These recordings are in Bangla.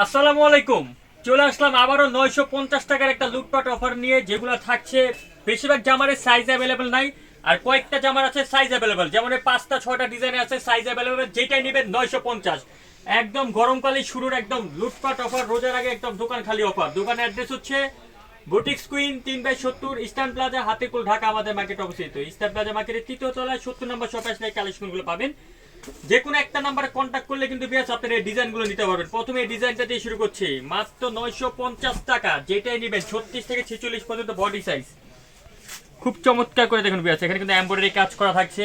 আসসালামু আলাইকুম। চলে আসলাম আবারও 950 টাকার একটা লুটপাট অফার নিয়ে, যেগুলো থাকছে বেশিরভাগ জামারের সাইজ অ্যাভেলেবেল নাই, আর কয়েকটা জামার আছে সাইজ অ্যাভেলেবেল। যেমন এই 5টা 6টা ডিজাইনে আছে সাইজ অ্যাভেলেবেল, যেটাই নেবেন 950। একদম গরমকালে শুরুর একদম লুটপাট অফার, রোজার আগে একদম দোকান খালি অফার। দোকানের অ্যাড্রেস হচ্ছে boutiques queen 3/70 eastern plaza, Hatikul, Dhaka. আমাদের মার্কেট অবস্থিত ইস্টার্ন প্লাজা মার্কেটের 3য় তলায় 70 নম্বর শপে আসলে এই কালেকশনগুলো পাবেন। যে কোনো একটা নাম্বারে কন্ট্যাক্ট করলে কিন্তু বিয়াস আপনারা এই ডিজাইনগুলো নিতে পারবেন। প্রথমে এই ডিজাইনটা দিয়ে শুরু করছি, মাত্র 950 টাকা। যেটাই নেবেন 36 থেকে 46 পর্যন্ত বডি সাইজ, খুব চমৎকার করে দেখুন বিয়াস। এখানে কিন্তু এমব্রয়ডারি কাজ করা থাকছে,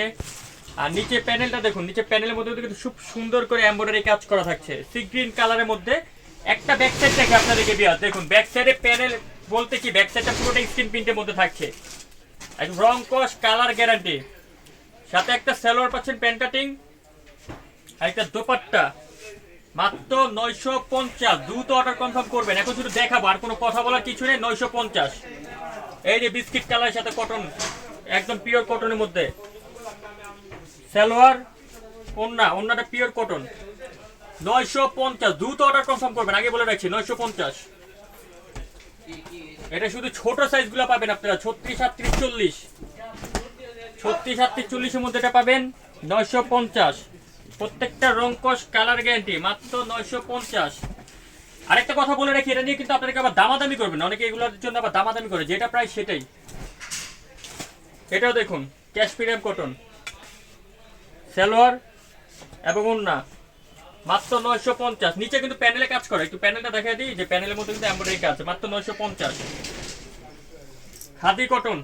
আর নিচে প্যানেলটা দেখুন, নিচে প্যানেলের মধ্যে কিন্তু খুব সুন্দর করে এমব্রয়ডারি কাজ করা থাকছে সি গ্রিন কালারের মধ্যে। একটা ব্যাক সাইড দেখে আপনাদেরকে বিয়াস, দেখুন ব্যাক সাইডে প্যানেল বলতে কি, ব্যাক সাইডটা পুরোটা স্ক্রিন প্রিন্টের মধ্যে থাকছে, একদম রং কস কালার গ্যারান্টি। সাথে একটা সালোয়ার পাচ্ছেন প্যান্ট কাটিং, একটা দোপাট্টা, মাত্র 950। দ্রুত অর্ডার কনফার্ম করবেন, এখন শুধু দেখাবো, আর কোনো কথা বলার কিছু নেই। 950। এই যে বিস্কিট কালারের সাথে কটন, একদম পিওর কটনের মধ্যে সালোয়ার, ওন্নাটা পিওর কটন। 950, দ্রুত অর্ডার কনফার্ম করবেন, আগে বলে রাখছি 950। এটা শুধু ছোট সাইজগুলো পাবেন আপনারা, 36, 38, 40। 36, 38, 40-এর মধ্যে এটা পাবেন 950। প্রত্যেকটা রং কস কালার গ্যারান্টি, মাত্র 950। আরেকটা কথা বলে রাখি, এটা নিয়ে কিন্তু আপনাকে আবার দামাদামি করবেন, অনেকে এগুলোর জন্য আবার দামাদামি করে, যেটা প্রায় সেটাই। এটাও দেখুন ক্যাশ প্রিমিয়াম কটন, সালোয়ার এবং ওন্না, মাত্র 950। নিচে কিন্তু প্যানেলে কাজ করে, একটু প্যানেলটা দেখাই দিই, যে প্যানেলের মধ্যে কিন্তু এমব্রয়ডারি কাজ, মাত্র 950। খাদি কটন,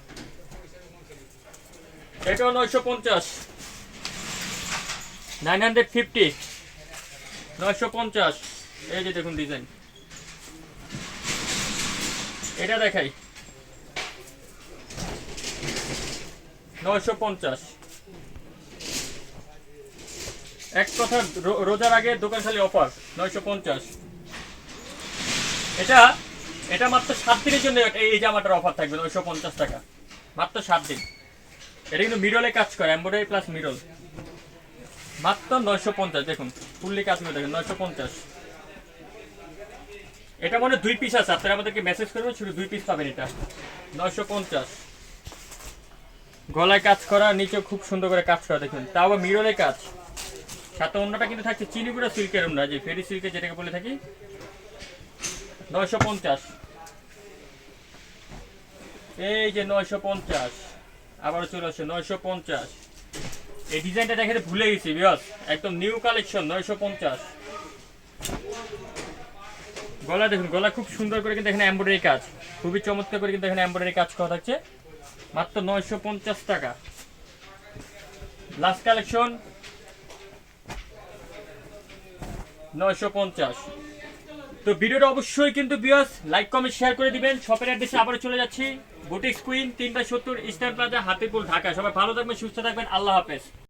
এটাও 950। 950, 950। এই যে দেখুন ডিজাইন, এটা দেখাই 950। এক কথা, রোজার আগে দোকান খালি অফার 950। এটা এটা মাত্র 7 দিনের জন্য এই জামাটার অফার থাকবে 950 টাকা, মাত্র 7 দিন। এটা কিন্তু মিরলে কাজ করে, এমব্রয়ডারি প্লাস মিরল, মাত্র 950। দেখুন ফুললি কাজ করে, দেখেন 950। এটা মনে 2 পিস আছে, আপনারা আমাদেরকে মেসেজ করবেন, শুধু 2 পিস পাবেন। এটা 950। গলায় কাজ করা, নিচে খুব সুন্দর করে কাজ করা, দেখুন তাও আবার মিরলে কাজ। সাথে অন্যটা কিন্তু থাকছে চিনিগুড়া সিল্কের অন্য, যে ফেরি সিল্কের যেটাকে বলে থাকি। 950। এই যে 950, আবারও চলে আসছে 950। এই ডিজাইনটা দেখে ভুলে গেছি বিয়স, একদম নিউ কালেকশন 950। গলা দেখুন, গলা খুব সুন্দর করে কিন্তু এখানে এমব্রয়ডারি কাজ, খুবই চমৎকার করে কিন্তু এখানে এমব্রয়ডারি কাজ করা থাকছে, মাত্র 950 টাকা। Last collection 950। তো ভিডিওটা অবশ্যই কিন্তু ভিউয়ার্স লাইক কমেন্ট শেয়ার করে দিবেন। শপের অ্যাড্রেসে আবারও চলে যাচ্ছি, boutiques queen 3/70 eastern plaza, Hatipur, Dhaka. সবাই ভালো থাকবেন, সুস্থ থাকবেন, আল্লাহ হাফেজ।